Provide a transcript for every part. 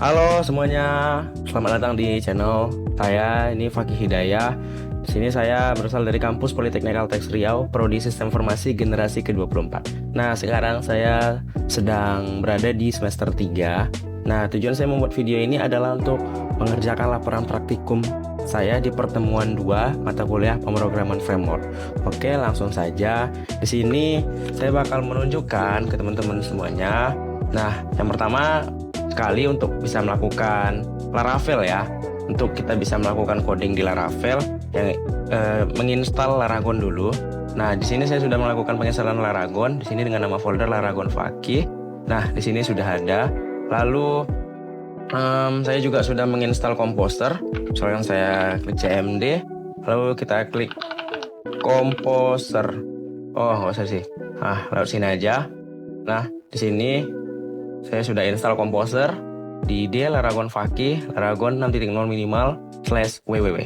Halo semuanya, selamat datang di channel saya. Ini Fakih Hidayah. Di sini saya berasal dari kampus Politeknik Kalteks Riau, Prodi Sistem Informasi Generasi ke-24. Nah, sekarang saya sedang berada di semester 3. Nah, tujuan saya membuat video ini adalah untuk mengerjakan laporan praktikum saya di pertemuan 2 mata kuliah pemrograman framework. Oke, langsung saja. Di sini saya bakal menunjukkan ke teman-teman semuanya. Nah, yang pertama kali untuk bisa melakukan Laravel ya. Untuk kita bisa melakukan coding di Laravel yang menginstal Laragon dulu. Nah, di sini saya sudah melakukan penginstalan Laragon di sini dengan nama folder Laragon Fakih. Nah, di sini sudah ada. Lalu saya juga sudah menginstal Composer. Misalkan saya klik CMD, lalu kita klik Composer. Oh, nggak usah sih. Lewat sini aja. Nah, di sini saya sudah install Composer di D Laragon Fakih Laragon 6.0 minimal /www.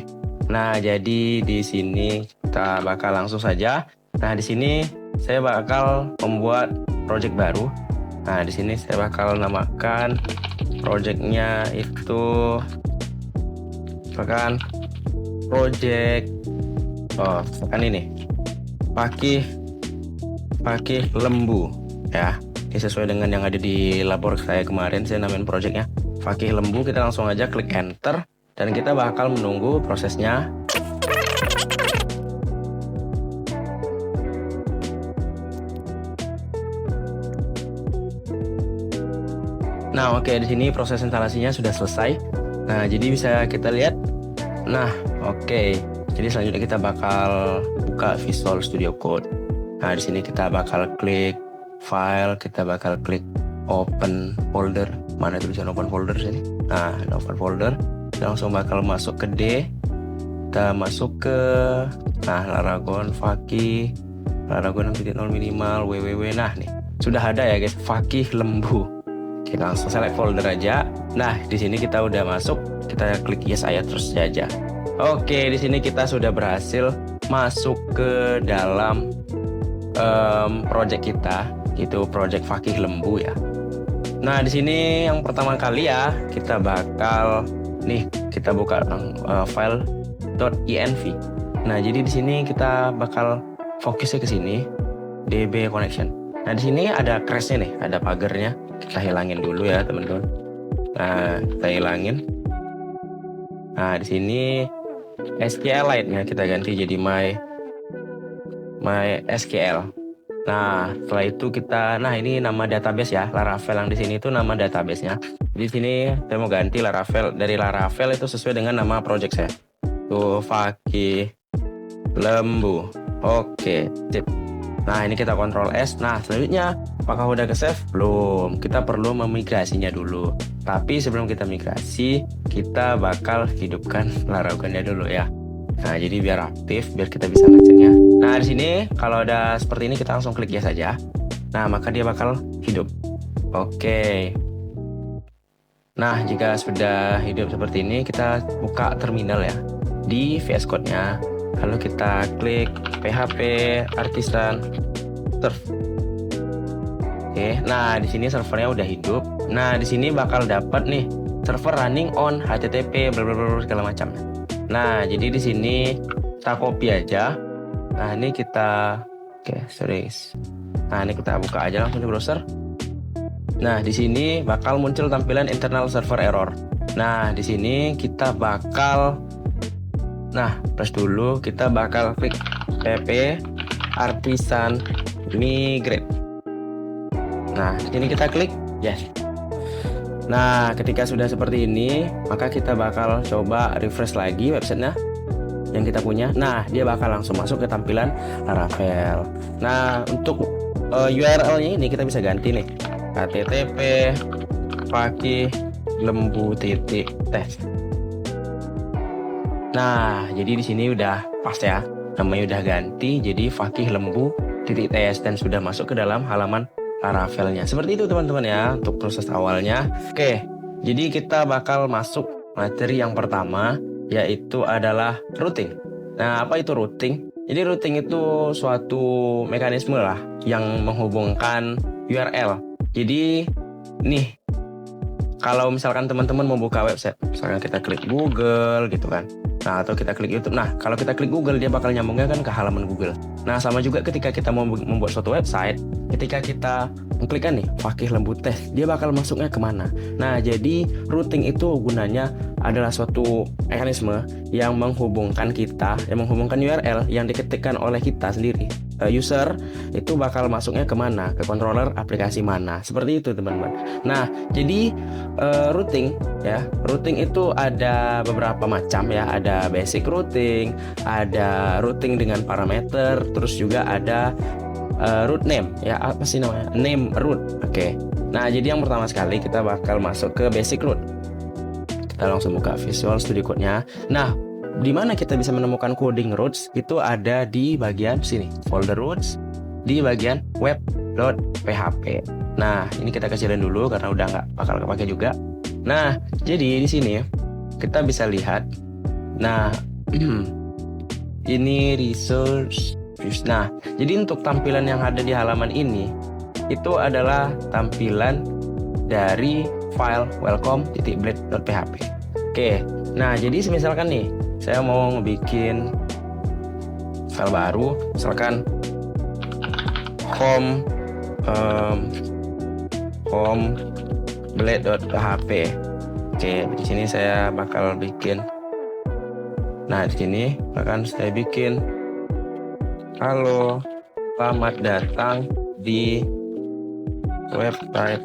Nah, jadi di sini kita bakal langsung saja. Nah, di sini saya bakal membuat project baru. Nah, di sini saya bakal namakan projectnya itu misalkan project misalkan ini Fakih Lembu ya. Ini sesuai dengan yang ada di labor saya kemarin, saya namain projectnya Fakih Lembu. Kita langsung aja klik enter dan kita bakal menunggu prosesnya. Nah, oke, di sini proses instalasinya sudah selesai. Nah, jadi bisa kita lihat. Nah, oke. Jadi selanjutnya kita bakal buka Visual Studio Code. Nah, di sini kita bakal klik file, kita bakal klik open folder. Mana tulisan open folder sini? Nah, open folder. Kita langsung bakal masuk ke D. Kita masuk ke Laragon Fakih Laragon 6.0 minimal www. Nah, nih sudah ada ya guys, Fakih Lembu. Kita langsung select folder aja. Nah, di sini kita udah masuk. Kita klik yes aja terus saja. Oke, di sini kita sudah berhasil masuk ke dalam project kita, itu project Fakih Lembu ya. Nah, di sini yang pertama kali ya kita bakal kita buka file .env. Nah, jadi di sini kita bakal fokusnya ke sini, DB connection. Nah, di sini ada crashnya nih, ada pagernya. Kita hilangin dulu ya teman-teman. Nah, kita hilangin. Nah, di sini SQLite-nya kita ganti jadi my SQL. Nah, setelah itu ini nama database ya, Laravel yang di sini itu nama database-nya. Di sini saya mau ganti Laravel, dari Laravel itu sesuai dengan nama project saya. Tuh, Fakih Lembu. Oke, sip. Nah, ini kita Ctrl S. Nah, selanjutnya apakah udah ke save? Belum. Kita perlu memigrasinya dulu. Tapi sebelum kita migrasi, kita bakal hidupkan Laragonnya dulu ya. Nah, jadi biar aktif, biar kita bisa ngeceknya. Nah, di sini kalau udah seperti ini kita langsung klik ya saja. Nah, maka dia bakal hidup. Oke. Nah, jika sudah hidup seperti ini, kita buka terminal ya. Di VS Code-nya, lalu kita klik PHP Artisan Serve. Oke. Nah, di sini servernya udah hidup. Nah, di sini bakal dapat nih server running on HTTP segala macam. Nah, jadi di sini kita copy aja. Nah, ini kita Nah, ini kita buka aja langsung di browser. Nah, di sini bakal muncul tampilan internal server error. Nah, di sini kita bakal press dulu, kita bakal klik pp artisan migrate. Nah, di sini kita klik yes. Nah, ketika sudah seperti ini, maka kita bakal coba refresh lagi websitenya yang kita punya. Nah, dia bakal langsung masuk ke tampilan Laravel. Nah, untuk URL-nya ini kita bisa ganti nih, http fakih lembu /test. Nah, jadi di sini udah pas ya, namanya udah ganti jadi Fakih Lembu .ts dan sudah masuk ke dalam halaman Laravelnya. Seperti itu teman-teman ya untuk proses awalnya. Oke, jadi kita bakal masuk materi yang pertama, yaitu adalah routing. Nah, apa itu routing? Jadi routing itu suatu mekanisme lah yang menghubungkan URL. Jadi nih kalau misalkan teman-teman mau buka website, misalkan kita klik Google gitu kan. Nah, atau kita klik YouTube. Nah, kalau kita klik Google, dia bakal nyambungnya kan ke halaman Google. Nah, sama juga ketika kita mau membuat suatu website, ketika kita mengklikkan nih, Fakih Lembu Tes, dia bakal masuknya kemana? Nah, jadi routing itu gunanya adalah suatu mekanisme yang menghubungkan kita, yang menghubungkan URL yang diketikkan oleh kita sendiri. User itu bakal masuknya kemana, ke controller aplikasi mana, seperti itu teman-teman. Nah, jadi routing ya, routing itu ada beberapa macam ya, ada basic routing, ada routing dengan parameter, terus juga ada route name ya, apa sih namanya, name route. Oke. Nah, jadi yang pertama sekali kita bakal masuk ke basic route. Kita langsung buka Visual Studio Code-nya. Nah, di mana kita bisa menemukan coding routes itu ada di bagian sini, folder routes, di bagian web.php. Nah, ini kita kecilin dulu karena udah nggak bakal kepake juga. Nah, jadi di sini kita bisa lihat. Nah, ini resource. Nah, jadi untuk tampilan yang ada di halaman ini itu adalah tampilan dari file welcome.blade.php. Oke. Nah, jadi misalkan nih saya mau ngebikin file baru, misalkan home.blade.php. Oke, di sini saya bakal bikin. Nah, di sini akan saya bikin halo, selamat datang di website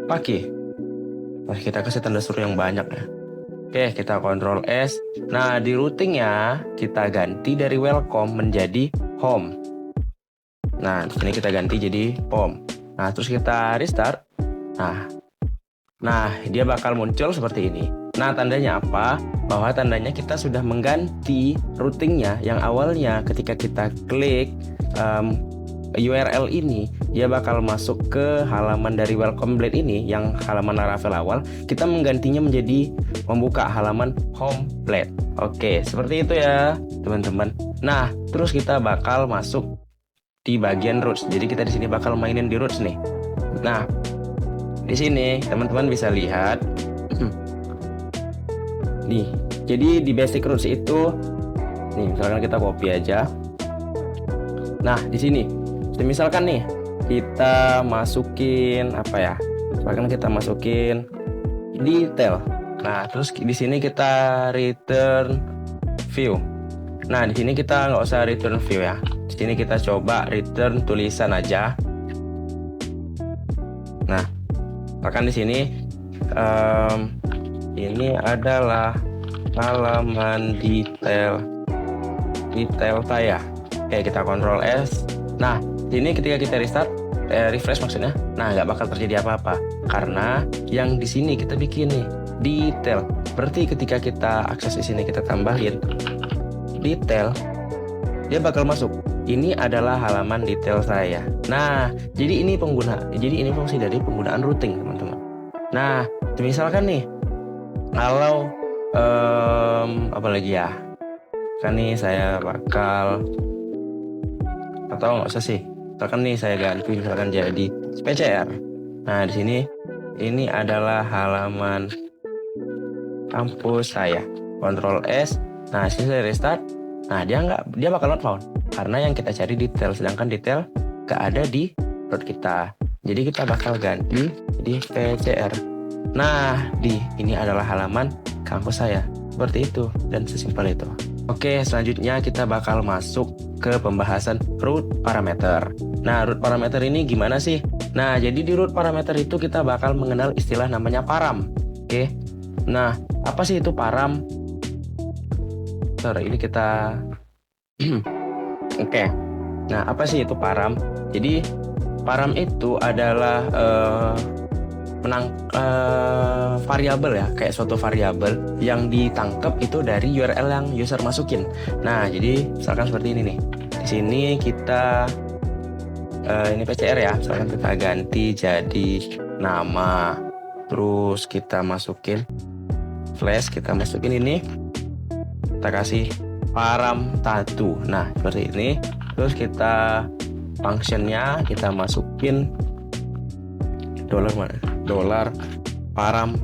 Fakih. Nah, kita kasih tanda seru yang banyak ya. Oke, kita Ctrl S. Nah, di routingnya kita ganti dari welcome menjadi home. Nah, di sini kita ganti jadi home. Nah, terus kita restart. Nah, dia bakal muncul seperti ini. Nah, tandanya apa? Bahwa tandanya kita sudah mengganti routingnya yang awalnya ketika kita klik URL ini, dia bakal masuk ke halaman dari Welcome Blade ini, yang halaman Laravel awal. Kita menggantinya menjadi membuka halaman Home Blade. Oke, seperti itu ya teman-teman. Nah, terus kita bakal masuk di bagian routes. Jadi kita di sini bakal mainin di routes nih. Nah, di sini teman-teman bisa lihat. Nih, jadi di basic routes itu, nih misalkan kita copy aja. Nah, di sini misalkan nih kita masukin apa ya? Misalkan kita masukin detail. Nah, terus di sini kita return view. Nah, di sini kita nggak usah return view ya. Di sini kita coba return tulisan aja. Nah, misalkan di sini ini adalah halaman detail saya. Oke, kita Ctrl S. Nah, ini ketika kita restart, refresh maksudnya, nah nggak bakal terjadi apa-apa karena yang di sini kita bikin nih detail. Berarti ketika kita akses di sini kita tambahin detail, dia bakal masuk. Ini adalah halaman detail saya. Nah, jadi ini fungsi dari penggunaan routing, teman-teman. Nah, misalkan nih, kalau apa lagi ya? Kan nih saya bakal, atau nggak usah sih, misalkan nih saya ganti misalkan jadi PCR. Nah, di sini ini adalah halaman kampus saya. Ctrl S. Nah, sini saya restart. Nah, dia bakal not found karena yang kita cari detail, sedangkan detail nggak ada di root kita. Jadi kita bakal ganti di PCR. Nah, ini adalah halaman kampus saya. Seperti itu dan sesimpel itu. Oke, selanjutnya kita bakal masuk ke pembahasan root parameter. Nah, root parameter ini gimana sih? Nah, jadi di root parameter itu kita bakal mengenal istilah namanya param. Oke. Nah, apa sih itu param? Ini kita Oke. Nah, apa sih itu param? Jadi param itu adalah variabel ya, kayak suatu variabel yang ditangkap itu dari URL yang user masukin. Nah, jadi misalkan seperti ini nih. Di sini kita ini PCR ya, misalkan kita ganti jadi nama, terus kita masukin flash, kita masukin ini, kita kasih param tattoo. Nah, seperti ini. Terus kita functionnya kita masukin dollar mana? dolar param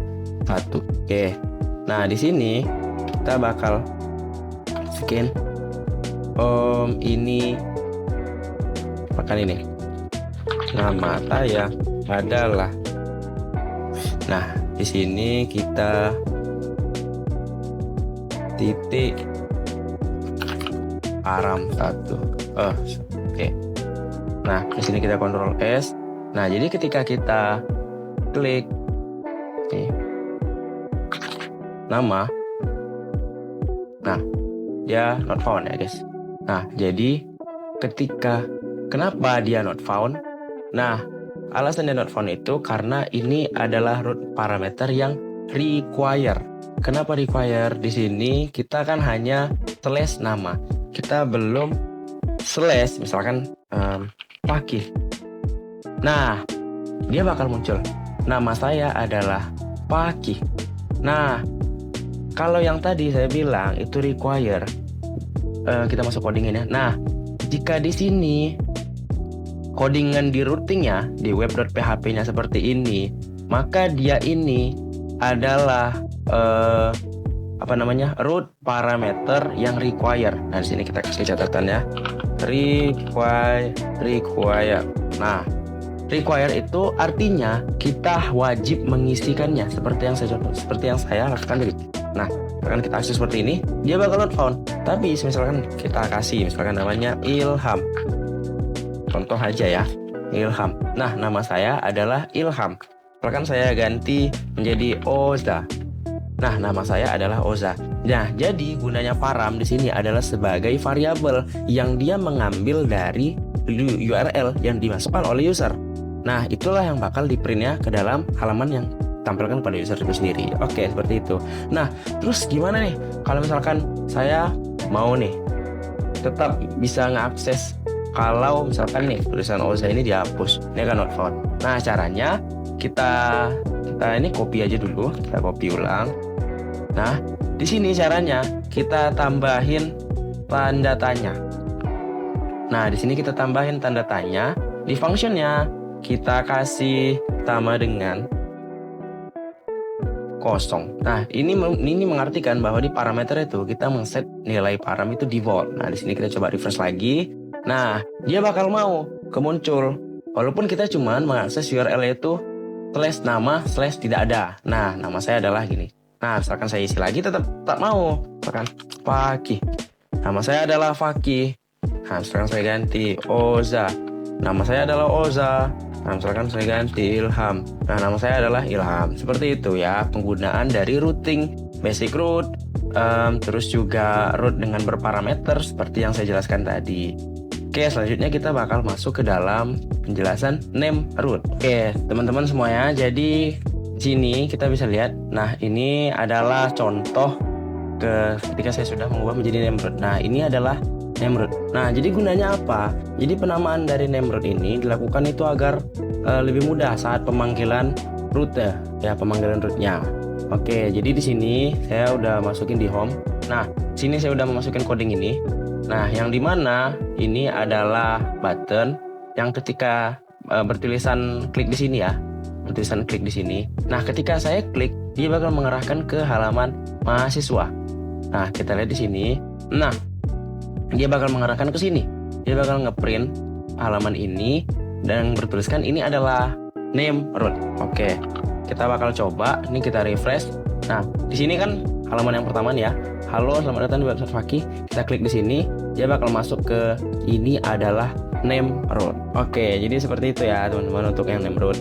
1. Oke. Nah, di sini kita bakal scan ini makan ini. Nama saya adalah. Nah, di sini kita titik param 1. Oke. Nah, di sini kita Ctrl S. Nah, jadi ketika kita klik nih, nama, nah dia not found ya guys. Nah, jadi kenapa dia not found? Nah, alasan dia not found itu karena ini adalah root parameter yang require. Kenapa require? Di sini kita kan hanya slash nama, kita belum slash misalkan Fakih. Nah, dia bakal muncul nama saya adalah Fakih. Nah, kalau yang tadi saya bilang itu require, kita masuk codingin ya. Nah, jika di sini codingan di routingnya di web.php-nya seperti ini, maka dia ini adalah root parameter yang require. Nah, di sini kita kasih catatan ya. Require. Nah, require itu artinya kita wajib mengisikannya seperti yang saya lakukan tadi. Nah, misalkan kita akses seperti ini, dia bakal not found. Tapi misalkan kita kasih namanya Ilham. Contoh aja ya, Ilham. Nah, nama saya adalah Ilham. Misalkan saya ganti menjadi Oza. Nah, nama saya adalah Oza. Nah, jadi gunanya param di sini adalah sebagai variabel yang dia mengambil dari URL yang dimasukkan oleh user. Nah, itulah yang bakal di-printnya ke dalam halaman yang tampilkan pada user itu sendiri. Oke, seperti itu. Nah, terus gimana nih kalau misalkan saya mau nih tetap bisa ngeakses kalau misalkan nih tulisan Oza ini dihapus, ini kan not found. Nah, caranya kita ini copy aja dulu, kita copy ulang. Nah, di sini caranya kita tambahin tanda tanya. Nah, di sini kita tambahin tanda tanya. Di functionnya kita kasih sama dengan kosong. Nah, ini mengartikan bahwa di parameter itu kita men-set nilai param itu default. Nah, di sini kita coba refresh lagi. Nah, dia bakal mau kemuncul walaupun kita cuman mengakses URL itu /nama/tidak ada. Nah, nama saya adalah gini. Nah, misalkan saya isi lagi tetap tak mau. Misalkan Fakih. Nama saya adalah Fakih. Nah, misalkan saya ganti Oza. Nama saya adalah Oza. Nah, misalkan saya ganti Ilham. Nah, nama saya adalah Ilham. Seperti itu ya penggunaan dari routing, basic root, terus juga root dengan berparameter seperti yang saya jelaskan tadi. Oke, selanjutnya kita bakal masuk ke dalam penjelasan name root. Oke, teman-teman semuanya, jadi sini kita bisa lihat. Nah, ini adalah contoh ketika saya sudah mengubah menjadi name root. Nah, ini adalah name root. Nah, jadi gunanya apa? Jadi penamaan dari name root ini dilakukan itu agar lebih mudah saat pemanggilan root ya, pemanggilan rootnya. Oke, jadi di sini saya udah masukin di home. Nah, sini saya udah memasukin coding ini. Nah, yang dimana ini adalah button yang ketika bertulisan klik di sini ya, bertulisan klik di sini. Nah, ketika saya klik, dia bakal mengarahkan ke halaman mahasiswa. Nah, kita lihat di sini. Nah, dia bakal mengarahkan ke sini. Dia bakal ngeprint halaman ini dan bertuliskan ini adalah name root. Oke, kita bakal coba. Ini kita refresh. Nah, di sini kan halaman yang pertama nih ya. Halo, selamat datang di website Fakih. Kita klik di sini, dia bakal masuk ke ini adalah name root. Oke, jadi seperti itu ya teman-teman untuk yang name root.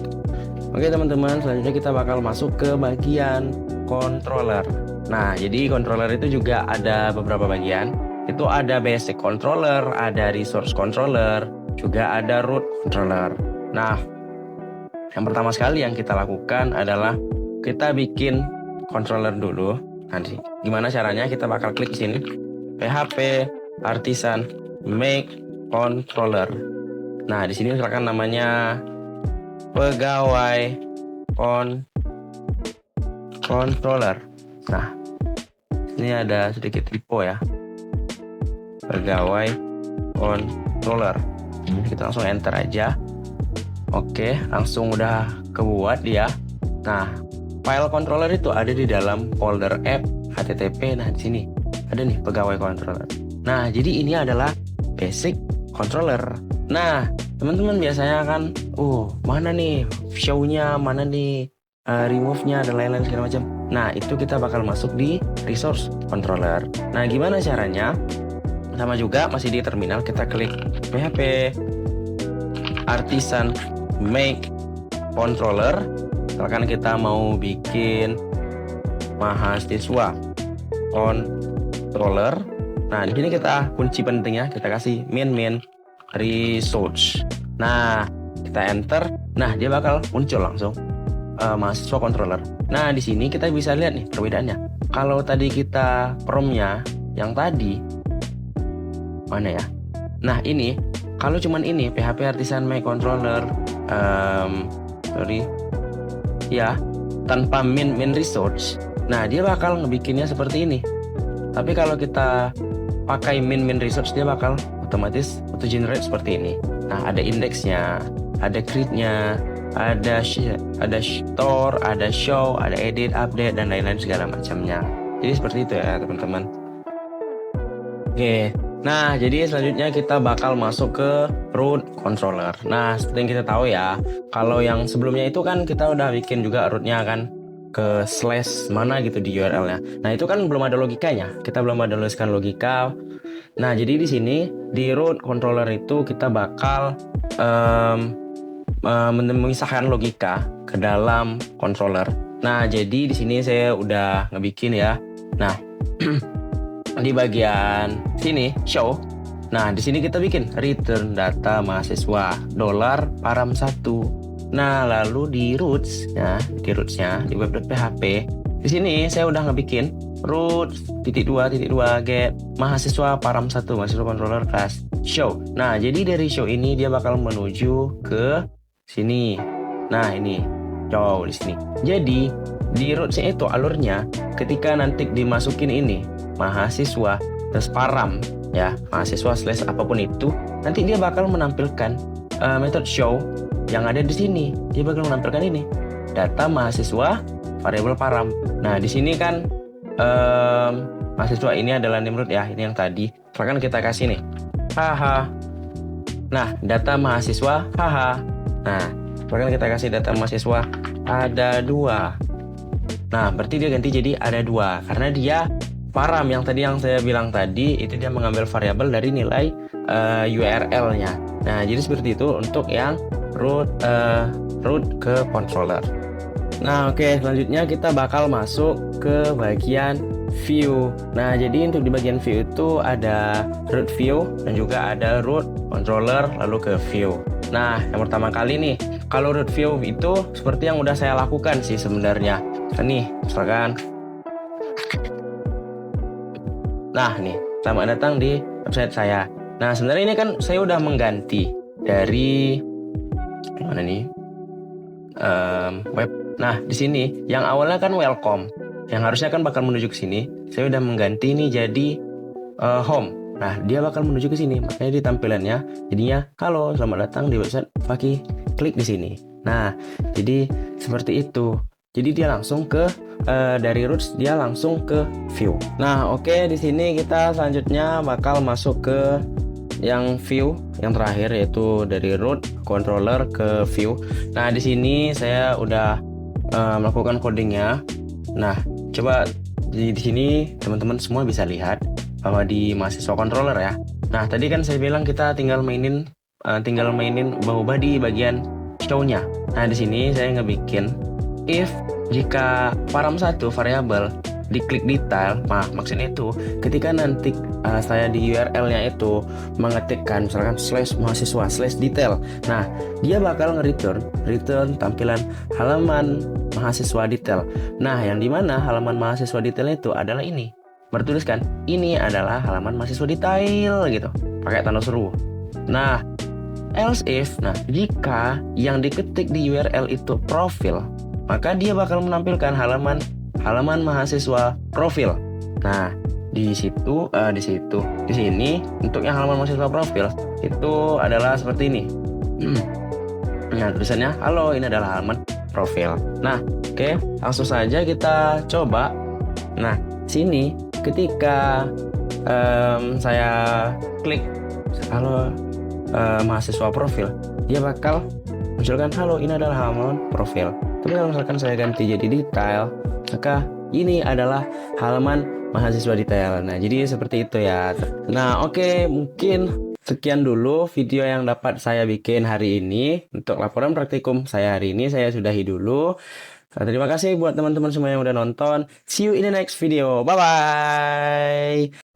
Oke teman-teman, selanjutnya kita bakal masuk ke bagian controller. Nah, jadi controller itu juga ada beberapa bagian. Itu ada basic controller, ada resource controller, juga ada root controller. Nah, yang pertama sekali yang kita lakukan adalah kita bikin controller dulu. Nanti gimana caranya? Kita bakal klik di sini, PHP Artisan Make Controller. Nah, di sini misalkan namanya pegawai controller. Nah, ini ada sedikit typo ya, pegawai controller. Kita langsung enter aja. Oke, langsung udah kebuat dia. Nah, file controller itu ada di dalam folder app HTTP. Nah, di sini ada nih pegawai controller. Nah, jadi ini adalah basic controller. Nah, teman-teman biasanya kan, mana nih show-nya, mana nih remove-nya, dan lain-lain segala macam. Nah, itu kita bakal masuk di resource controller. Nah, gimana caranya? Sama juga masih di terminal, kita klik PHP artisan make controller. Misalkan kita mau bikin mahasiswa controller. Nah, di sini kita kunci pentingnya kita kasih main resource. Nah, kita enter. Nah, dia bakal muncul langsung mahasiswa controller. Nah, di sini kita bisa lihat nih perbedaannya. Kalau tadi kita promnya yang tadi mana ya? Nah, ini kalau cuman ini PHP artisan make controller tanpa main resource. Nah, dia bakal ngebikinnya seperti ini. Tapi kalau kita pakai main resource, dia bakal otomatis auto generate seperti ini. Nah, ada indeksnya, ada create-nya, ada store, ada show, ada edit, update, dan lain-lain segala macamnya. Jadi seperti itu ya teman-teman. Oke. Nah, jadi selanjutnya kita bakal masuk ke root controller. Nah, seperti yang kita tahu ya, kalau yang sebelumnya itu kan kita udah bikin juga rootnya kan ke slash mana gitu di URL-nya. Nah, itu kan belum ada logikanya. Kita belum ada tuliskan logika. Nah, jadi di sini di root controller itu kita bakal memisahkan logika ke dalam controller. Nah, jadi di sini saya udah ngebikin ya. Nah, di bagian sini show. Nah, di sini kita bikin return data mahasiswa $param1. Nah, lalu di rootsnya di web.php, di sini saya udah ngebikin root.2.2 get mahasiswa param1 mahasiswa controller class show. Nah, jadi dari show ini dia bakal menuju ke sini. Nah, ini show di sini. Jadi di rootsnya itu alurnya ketika nanti dimasukin ini mahasiswa terus param ya, mahasiswa slash apapun itu, nanti dia bakal menampilkan method show yang ada di sini. Dia bakal menampilkan ini data mahasiswa variabel param. Nah, di sini kan mahasiswa ini adalah Nimrod ya, ini yang tadi. Misalkan kita kasih nih haha. Nah, data mahasiswa haha. Nah, misalkan kita kasih data mahasiswa ada 2. Nah, berarti dia ganti jadi ada 2 karena dia param yang tadi yang saya bilang tadi itu dia mengambil variabel dari nilai URL-nya. Nah, jadi seperti itu untuk yang root ke controller. Nah, oke, selanjutnya kita bakal masuk ke bagian view. Nah, jadi untuk di bagian view itu ada root view dan juga ada root controller lalu ke view. Nah, yang pertama kali nih, kalau root view itu seperti yang udah saya lakukan sih sebenarnya. Nih, misalkan nah nih, selamat datang di website saya. Nah, sebenarnya ini kan saya udah mengganti dari mana nih web. Nah, di sini yang awalnya kan welcome, yang harusnya kan bakal menuju ke sini. Saya udah mengganti ini jadi home. Nah, dia bakal menuju ke sini. Makanya di tampilannya jadinya halo, selamat datang di website Fakih. Klik di sini. Nah, jadi seperti itu. Jadi dia langsung ke dari roots dia langsung ke view. Nah, oke, di sini kita selanjutnya bakal masuk ke yang view yang terakhir, yaitu dari root controller ke view. Nah, di sini saya udah melakukan codingnya. Nah, coba di sini teman-teman semua bisa lihat bahwa di mahasiswa controller ya. Nah, tadi kan saya bilang kita tinggal mainin ubah-ubah di bagian show-nya. Nah, di sini saya ngebikin if jika param1 variabel diklik detail, maksudnya itu ketika nanti saya di URL-nya itu mengetikkan misalkan slash mahasiswa slash detail, nah dia bakal return tampilan halaman mahasiswa detail. Nah, yang dimana halaman mahasiswa detail itu adalah ini, bertuliskan ini adalah halaman mahasiswa detail gitu, pakai tanda seru. Nah, else if, nah jika yang diketik di URL itu profil, maka dia bakal menampilkan halaman mahasiswa profil. Nah, di sini untuk yang halaman mahasiswa profil itu adalah seperti ini. Nah, tulisannya halo, ini adalah halaman profil. Nah, Oke, langsung saja kita coba. Nah, sini ketika saya klik halo mahasiswa profil, dia bakal munculkan halo, ini adalah halaman profil. Tapi kalau misalkan saya ganti jadi detail, maka ini adalah halaman mahasiswa detail. Nah, jadi seperti itu ya. Nah, oke, mungkin sekian dulu video yang dapat saya bikin hari ini. Untuk laporan praktikum saya hari ini saya sudahi dulu. Terima kasih buat teman-teman semua yang udah nonton. See you in the next video. Bye-bye.